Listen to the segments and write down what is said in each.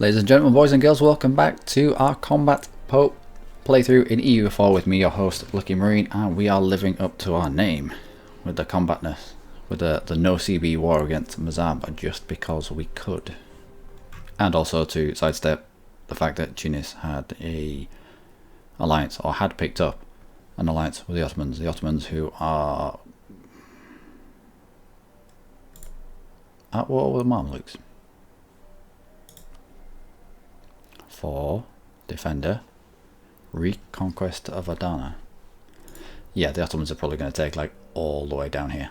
Ladies and gentlemen, boys and girls, welcome back to our Combat Pope playthrough in EU4 with me, your host, Luckymarine, and we are living up to our name with the combatness, with the no CB war against Mazab, just because we could. And also to sidestep the fact that Tunis had a alliance, or had picked up an alliance with the Ottomans who are at war with the Mamluks. For defender, reconquest of Adana. Yeah, the Ottomans are probably going to take like all the way down here.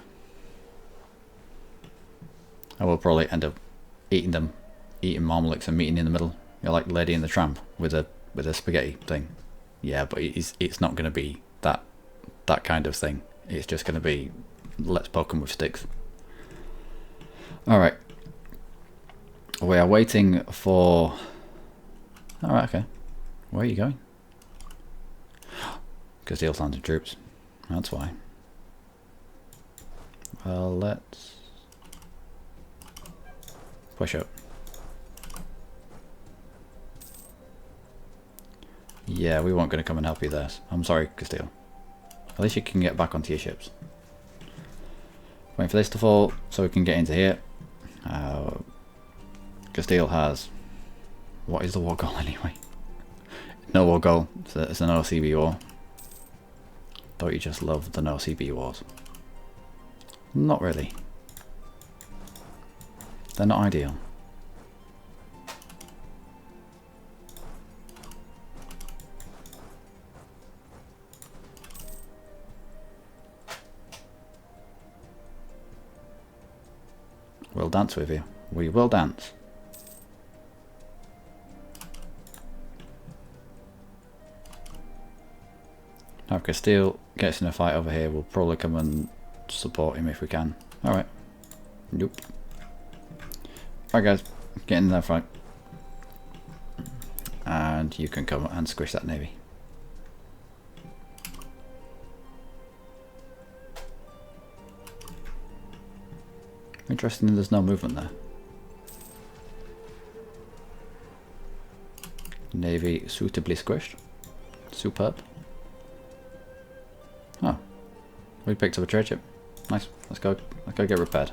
I will probably end up eating them, eating Mamluks and meeting in the middle. You're like Lady in the Tramp with a spaghetti thing. Yeah, but it's not going to be that kind of thing. It's just going to be let's poke them with sticks. All right, we are waiting for. Alright, okay. Where are you going? Castile landing troops. That's why. Well, let's push up. Yeah, we weren't going to come and help you there. I'm sorry, Castile. At least you can get back onto your ships. Waiting for this to fall so we can get into here. Castile has... What is the war goal anyway? No war goal. It's an OCB war. Don't you just love the no CB wars? Not really. They're not ideal. We'll dance with you. We will dance. Now if Castile gets in a fight over here, we'll probably come and support him if we can. Alright. Nope. Alright guys, get in that fight. And you can come and squish that navy. Interesting, there's no movement there. Navy suitably squished. Superb. Oh, we picked up a trade ship. Nice. Let's go get repaired.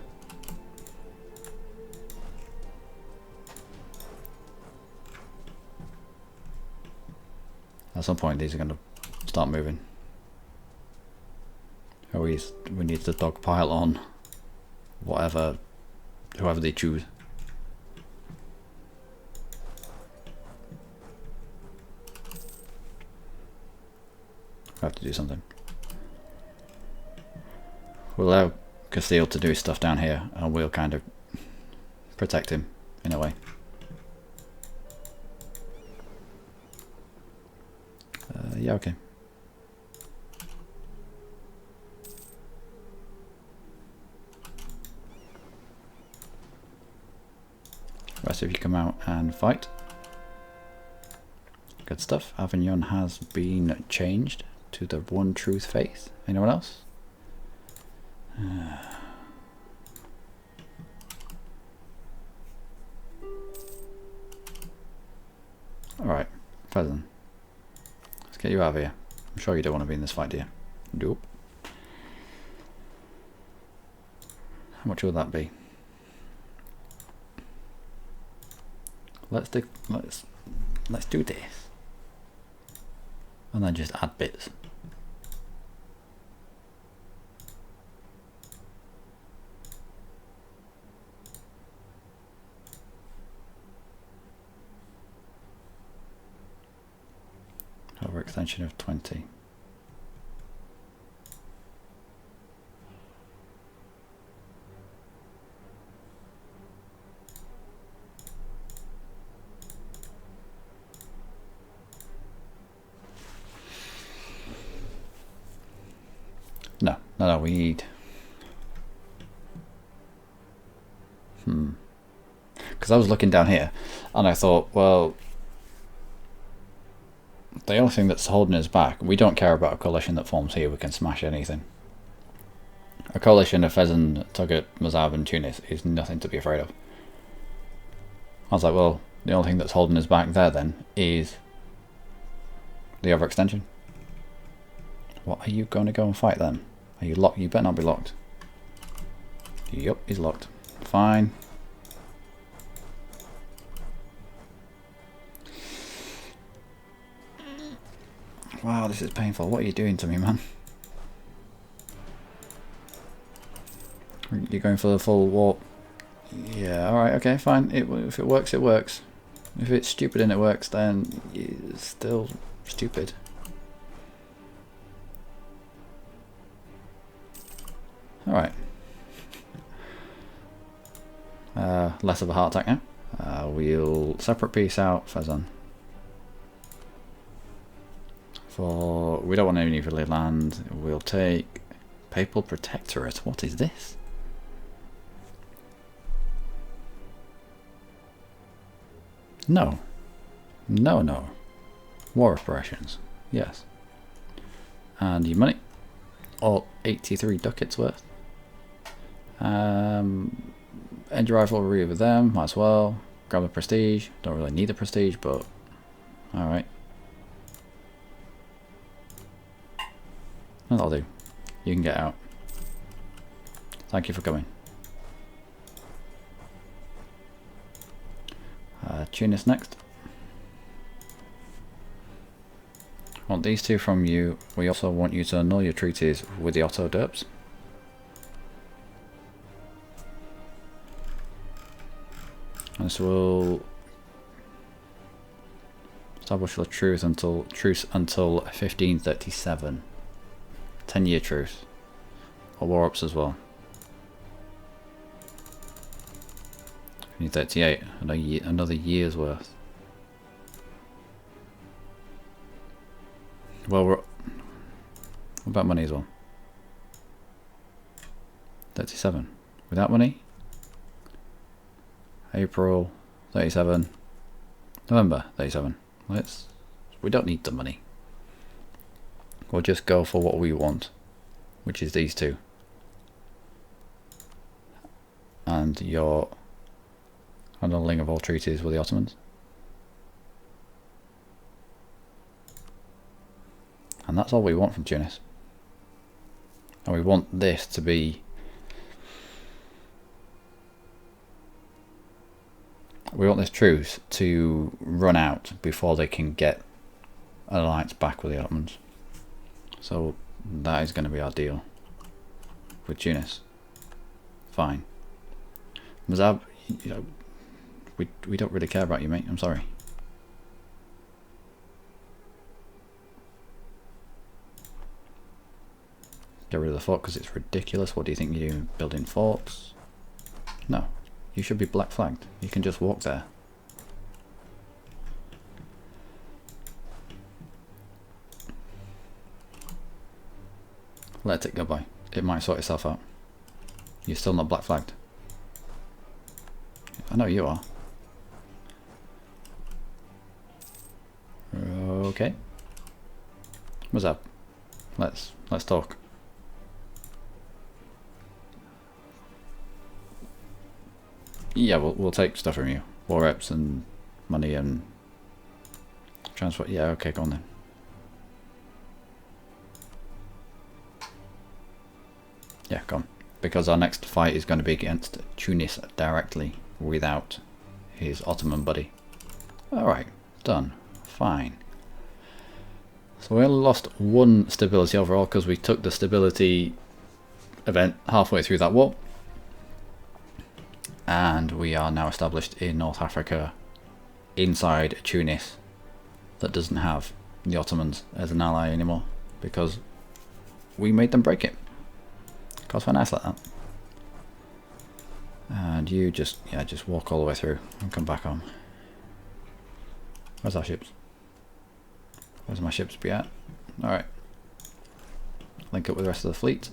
At some point, these are going to start moving. Or we need to dogpile on whoever they choose. I have to do something. We'll allow Castile to do his stuff down here and we'll kind of protect him in a way. Yeah, okay. Rest of you come out and fight. Good stuff. Avignon has been changed to the one truth faith. Anyone else? Alright, Pheasant. Let's get you out of here. I'm sure you don't want to be in this fight, do you? Nope. How much will that be? Let's do this. And then just add bits. Overextension of 20. No, we need... Because I was looking down here and I thought, well, the only thing that's holding us back, we don't care about a coalition that forms here, we can smash anything. A coalition of Fezzen, Tugut, Mazab and Tunis is nothing to be afraid of. I was like, well, The only thing that's holding us back there then is the overextension. What are you going to go and fight then? Are you locked? You better not be locked. Yup, he's locked. Fine. Wow, this is painful. What are you doing to me, man? You're going for the full warp. Yeah, alright, okay, fine. If it works, it works. If it's stupid and it works, then it's still stupid. Alright. Less of a heart attack now. We'll separate piece out, Fezan. We don't want any really land. We'll take Papal Protectorate. What is this? No. No, no. War operations. Yes. And your money. All 83 ducats worth. End your rivalry with them. Might as well. Grab a prestige. Don't really need a prestige, but alright. That'll do. You can get out. Thank you for coming. Tunis next. I want these two from you. We also want you to annul your treaties with the Otto Derps. This will establish a truce until 1537. 10-year truce. Or war ups as well. 1538, another year's worth. Well, what about money as well? 37. Without money? April 37. November 37. We don't need the money. We'll just go for what we want, which is these two. And your annulling of all treaties with the Ottomans. And that's all we want from Tunis. And we want this to be... We want this truce to run out before they can get an alliance back with the Ottomans. So that is going to be our deal with Tunis. Fine. Mazab, you know, we don't really care about you, mate. I'm sorry. Get rid of the fort because it's ridiculous. What do you think you're doing? Building forts? No. You should be black flagged. You can just walk there. Let it go by. It might sort itself out. You're still not black flagged. I know you are. Okay. What's up? Let's talk. Yeah, we'll take stuff from you. War reps and money and transport. Yeah, okay, go on then. Yeah, go on. Because our next fight is going to be against Tunis directly without his Ottoman buddy. Alright, done. Fine. So we only lost one stability overall because we took the stability event halfway through that war. And we are now established in North Africa inside Tunis that doesn't have the Ottomans as an ally anymore because we made them break it. Because we're nice like that. And you just walk all the way through and come back home. Where's our ships? Where's my ships be at? Alright. Link up with the rest of the fleet.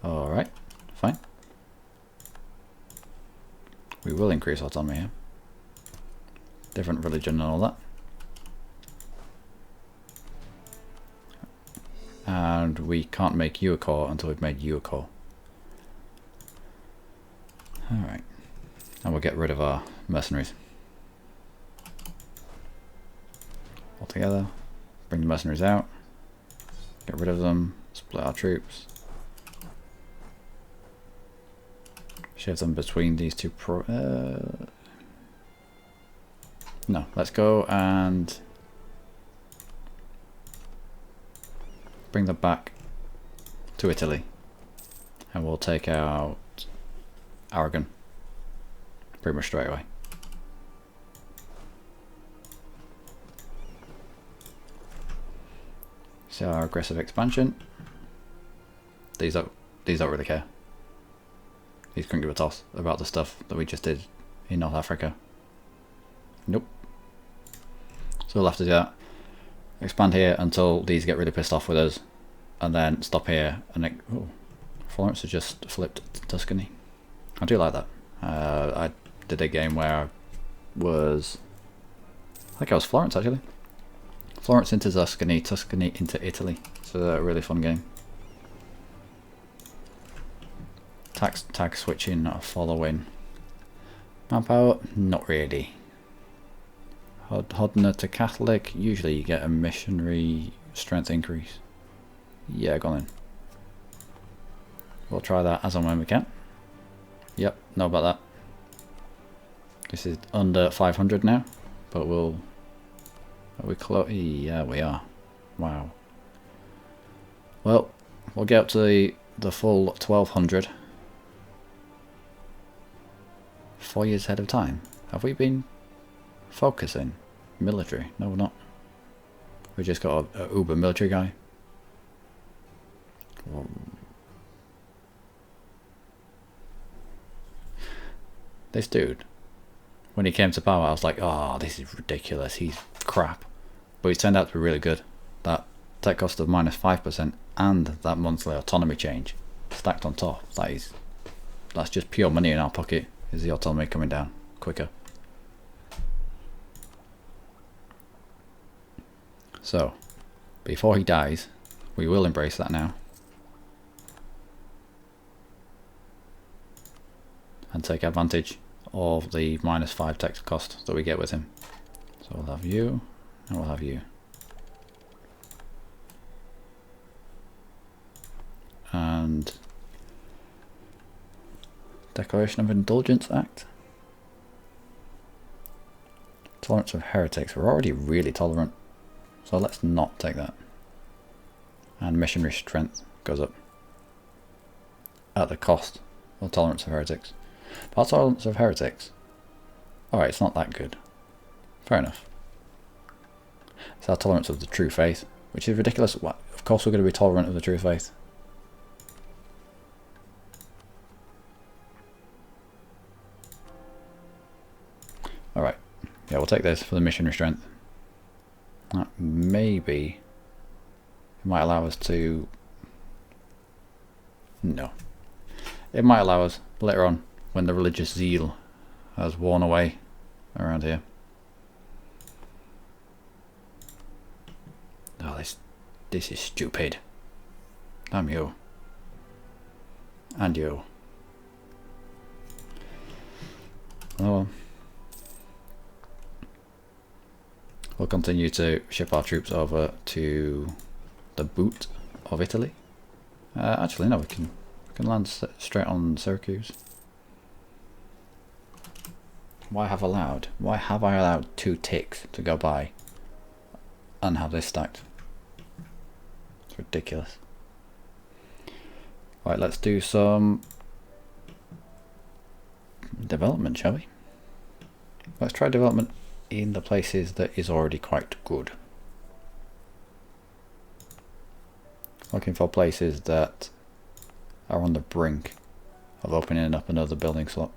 Alright, fine. We will increase autonomy here. Different religion and all that. And we can't make you a core until we've made you a core. Alright. And we'll get rid of our mercenaries. All together. Bring the mercenaries out. Get rid of them. Split our troops. Shave them between these two no, let's go and bring them back to Italy. And we'll take out Aragon pretty much straight away. So our aggressive expansion. These don't really care. These couldn't give a toss about the stuff that we just did in North Africa. Nope. So we'll have to do that. Expand here until these get really pissed off with us, and then stop here. And it, oh, Florence has just flipped to Tuscany. I do like that. I did a game where I think I was Florence actually. Florence into Tuscany, Tuscany into Italy. So a really fun game. Tag switching or following. Manpower? Not really. Hodner to Catholic, usually you get a missionary strength increase. Yeah, go on in. We'll try that as and when we can. Yep, know about that. This is under 500 now, but are we close? Yeah, we are. Wow. Well, we'll get up to the full 1200. 4 years ahead of time. Have we been focusing military? No, we're not. We just got a uber military guy. This dude, when he came to power, I was like, oh, this is ridiculous. He's crap. But he's turned out to be really good. That tech cost of -5% and that monthly autonomy change stacked on top. That's just pure money in our pocket. Is the autonomy coming down quicker? So, before he dies, we will embrace that now. And take advantage of the -5 tech cost that we get with him. So we'll have you, and we'll have you. And Declaration of Indulgence Act. Tolerance of heretics. We're already really tolerant, so let's not take that. And missionary strength goes up at the cost of tolerance of heretics. But tolerance of heretics, alright, it's not that good. Fair enough. It's our tolerance of the true faith, which is ridiculous. Of course we're going to be tolerant of the true faith. Alright, yeah, we'll take this for the missionary strength. That maybe it might allow us to... No. It might allow us later on, when the religious zeal has worn away around here. Oh, this is stupid. Damn you. And you. Oh. We'll continue to ship our troops over to the boot of Italy. Actually, no, we can land straight on Syracuse. Why have I allowed 2 ticks to go by and have this stacked? It's ridiculous. Right, let's do some development, shall we? Let's try development in the places that is already quite good. Looking for places that are on the brink of opening up another building slot.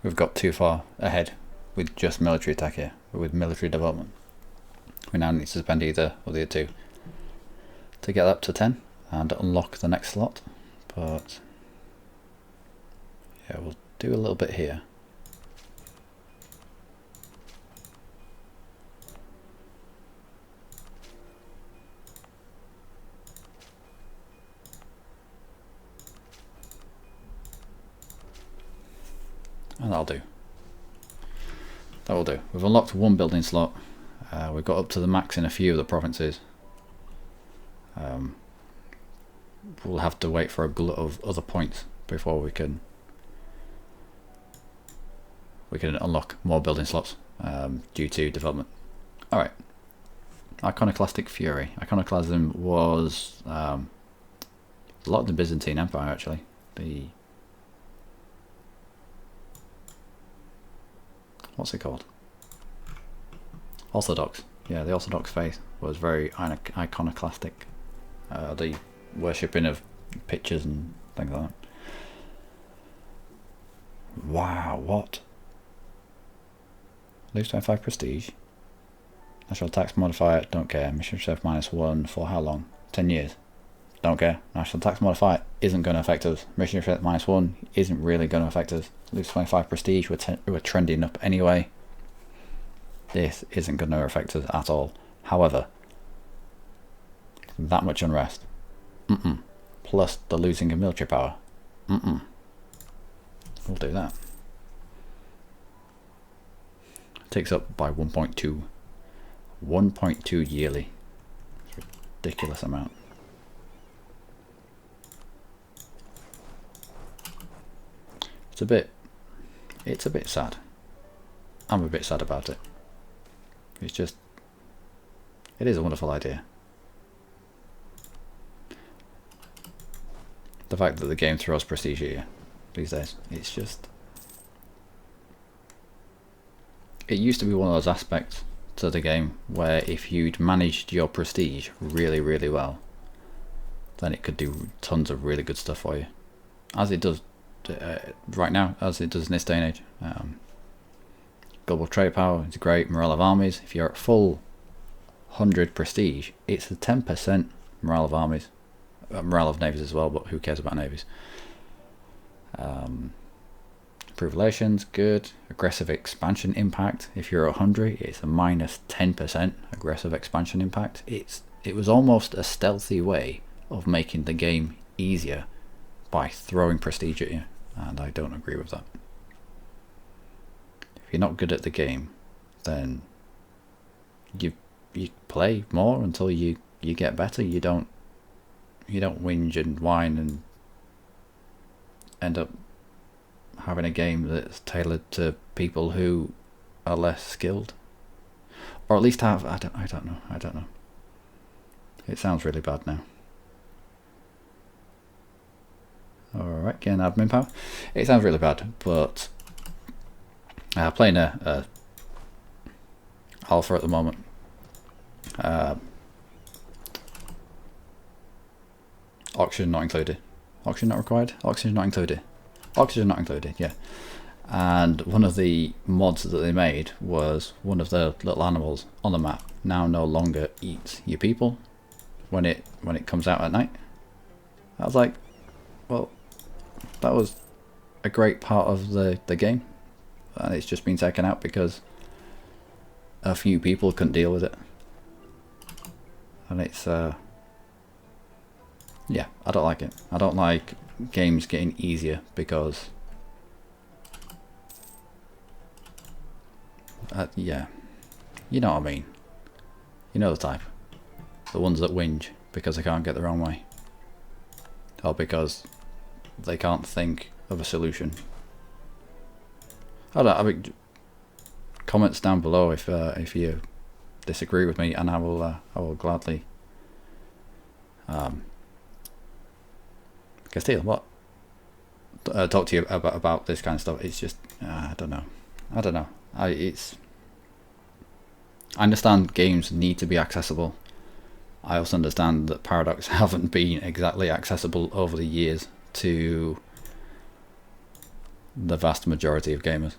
We've got too far ahead with just military attack here, but with military development. We now need to spend either of the two to get up to 10 and unlock the next slot. But yeah, we'll do a little bit here. And that'll do. That will do. We've unlocked one building slot. We've got up to the max in a few of the provinces. We'll have to wait for a glut of other points before we can unlock more building slots due to development. Alright. Iconoclastic Fury. Iconoclasm was a lot of the Byzantine Empire, actually. What's it called? Orthodox. Yeah, the Orthodox faith was very iconoclastic. The worshipping of pictures and things like that. Wow, what? Lose 25 prestige. National tax modifier, don't care. Mission chef -1 for how long? 10 years. Don't care. National tax modifier isn't going to affect us. Mission chef -1 isn't really going to affect us. Lose 25 prestige, we're trending up anyway. This isn't going to affect us at all. However, that much unrest. Plus the losing of military power. We'll do that. Takes up by 1.2. 1.2 yearly. It's a ridiculous amount. It's a bit sad. I'm a bit sad about it. It is a wonderful idea. The fact that the game throws prestige at you these days, it's just... It used to be one of those aspects to the game where if you'd managed your prestige really, really well, then it could do tons of really good stuff for you. As it does right now, as it does in this day and age. Global trade power is great. Morale of armies. If you're at full 100 prestige, it's a 10% morale of armies. Morale of navies as well, but who cares about navies? Improved relations, good. Aggressive expansion impact. If you're at 100, it's a -10% aggressive expansion impact. It was almost a stealthy way of making the game easier by throwing prestige at you, and I don't agree with that. If you're not good at the game, then you play more until you get better. You don't whinge and whine and end up having a game that's tailored to people who are less skilled, or at least have I don't know. It sounds really bad now. Alright, getting admin power. It sounds really bad, but playing a alpha at the moment. Oxygen not included. Oxygen not required? Oxygen not included. Oxygen not included, yeah. And one of the mods that they made was one of the little animals on the map now no longer eats your people when it comes out at night. I was like, well, that was a great part of the game, and it's just been taken out because a few people couldn't deal with it. And it's yeah, I don't like it. I don't like games getting easier because yeah, you know what I mean. You know the type. The ones that whinge because they can't get their own way, or because they can't think of a solution. I mean, comments down below if you disagree with me, and I will gladly Castile, what? Talk to you about this kind of stuff. It's just I don't know. I understand games need to be accessible. I also understand that Paradox haven't been exactly accessible over the years to the vast majority of gamers.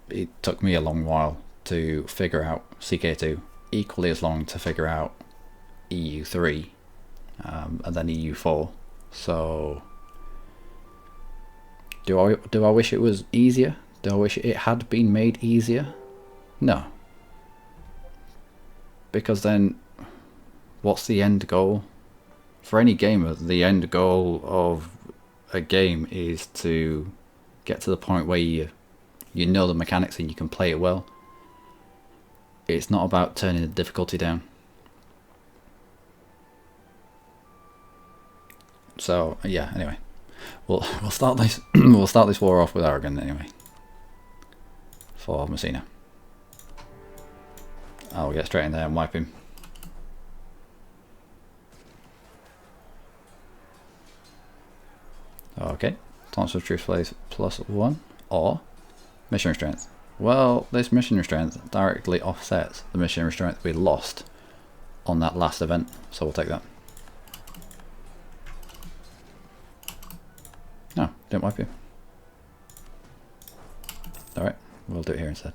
It took me a long while to figure out CK2, equally as long to figure out EU3, and then EU4. So do I wish it was easier? Do I wish it had been made easier? No. Because then what's the end goal? For any gamer, the end goal of a game is to get to the point where you know the mechanics and you can play it well. It's not about turning the difficulty down. So yeah, anyway, we'll start this we'll start this war off with Aragon anyway. For Messina. I'll get straight in there and wipe him. Okay, Tonsure Truth plays +1 or Mission Strength. Well, this Mission Strength directly offsets the Mission Strength we lost on that last event, so we'll take that. No, didn't wipe you. Alright, we'll do it here instead.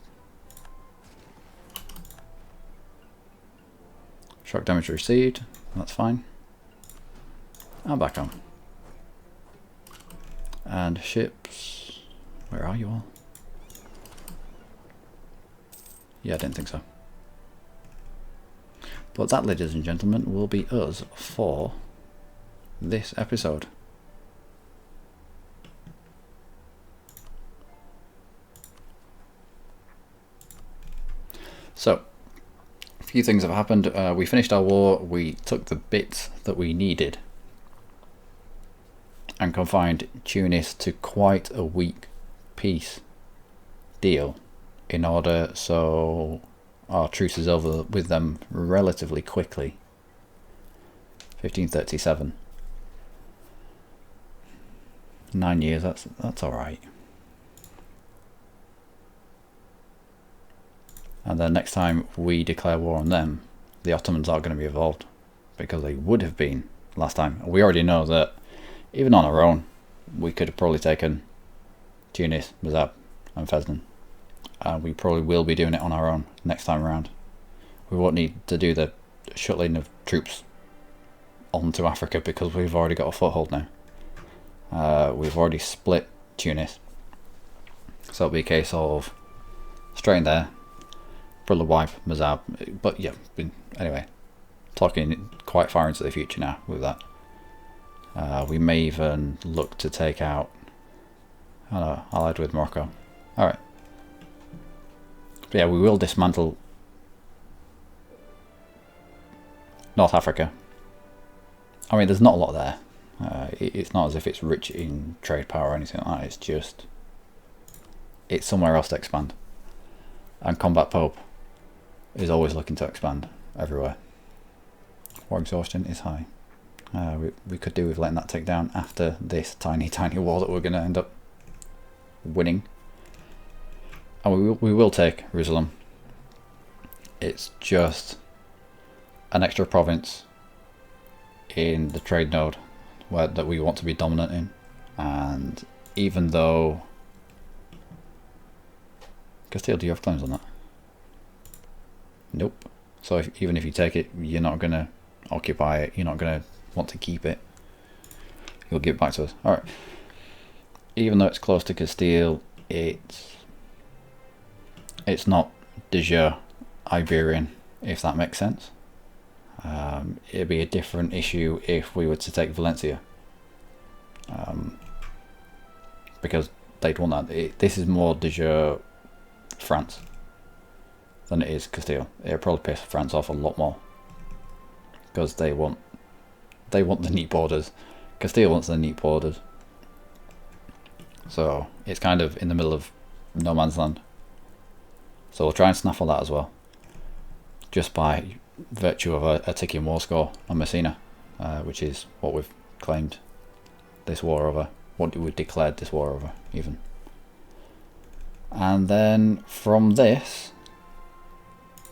Shock damage received, that's fine. And back on. And ships, where are you all? Yeah, I didn't think so. But that, ladies and gentlemen, will be us for this episode. So, a few things have happened. We finished our war, we took the bits that we needed and confined Tunis to quite a weak peace deal in order so our truce is over with them relatively quickly. 1537. 9 years, that's alright. And then next time we declare war on them, the Ottomans are going to be involved, because they would have been last time. We already know that even on our own, we could have probably taken Tunis, Mazab and Fezden. And we probably will be doing it on our own next time around. We won't need to do the shuttling of troops onto Africa because we've already got a foothold now. We've already split Tunis. So it'll be a case of straight in there, probably wipe Mazab. But yeah, anyway, talking quite far into the future now with that. We may even look to take out, I don't know, allied with Morocco. Alright. But yeah, we will dismantle North Africa. I mean, there's not a lot there. It's not as if it's rich in trade power or anything like that. It's just, it's somewhere else to expand. And Combat Pope is always looking to expand everywhere. War exhaustion is high. We could do with letting that tick down after this tiny war that we're going to end up winning. And we will take Jerusalem. It's just an extra province in the trade node that we want to be dominant in. And even though Castile, do you have claims on that? Nope. So even if you take it, you're not going to occupy it. You're not going to want to keep it. You'll give it back to us. Alright. Even though it's close to Castile, it's not de jure Iberian, if that makes sense. It'd be a different issue if we were to take Valencia. Because they'd want that. This is more de jure France than it is Castile. It'll probably piss France off a lot more. Because they want the neat borders. Castile wants the neat borders. So it's kind of in the middle of no man's land. So we'll try and snaffle that as well. Just by virtue of a ticking war score on Messina. Which is what we've claimed this war over. What we declared this war over, even. And then from this,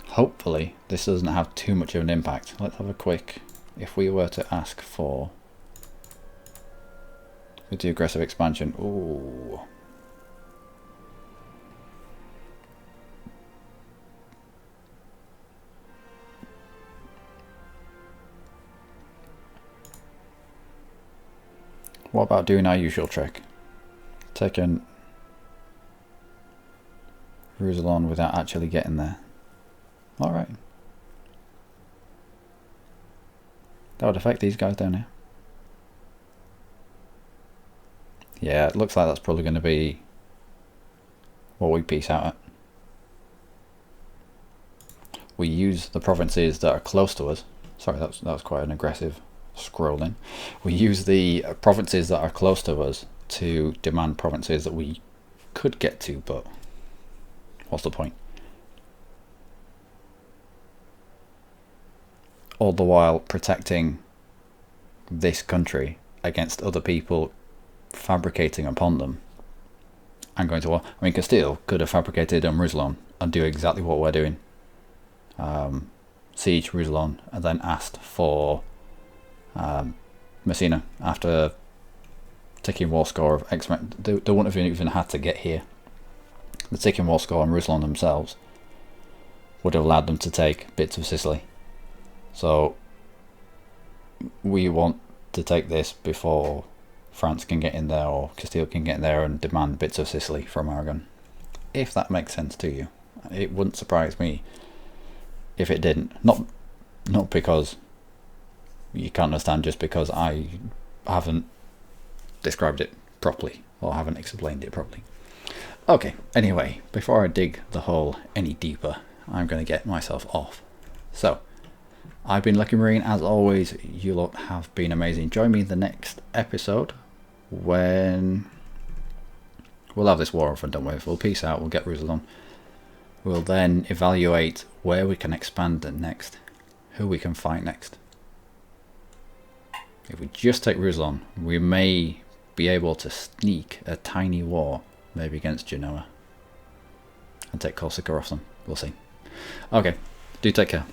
hopefully this doesn't have too much of an impact. Let's have a quick, if we were to ask for, with the aggressive expansion, ooh. What about doing our usual trick? Taking Jerusalem without actually getting there. Alright. That would affect these guys down here. Yeah, it looks like that's probably going to be what we peace out at. We use the provinces that are close to us. Sorry, that was quite an aggressive scrolling. We use the provinces that are close to us to demand provinces that we could get to, but what's the point? All the while protecting this country against other people fabricating upon them and going to war. I mean, Castile could have fabricated on Ruslan and do exactly what we're doing. Siege Ruslan and then asked for Messina after taking war score of X. They wouldn't have even had to get here. The taking war score on Ruslan themselves would have allowed them to take bits of Sicily. So we want to take this before France can get in there or Castile can get in there and demand bits of Sicily from Aragon. If that makes sense to you. It wouldn't surprise me if it didn't. Not because you can't understand, just because I haven't described it properly or haven't explained it properly. Okay, anyway, before I dig the hole any deeper, I'm going to get myself off. So, I've been Luckymarine. As always, you lot have been amazing. Join me in the next episode when we'll have this war off and done with. We'll peace out, we'll get Ruslan. We'll then evaluate where we can expand next, who we can fight next. If we just take Ruslan, we may be able to sneak a tiny war, maybe against Genoa, and take Corsica off them. We'll see. Okay, do take care.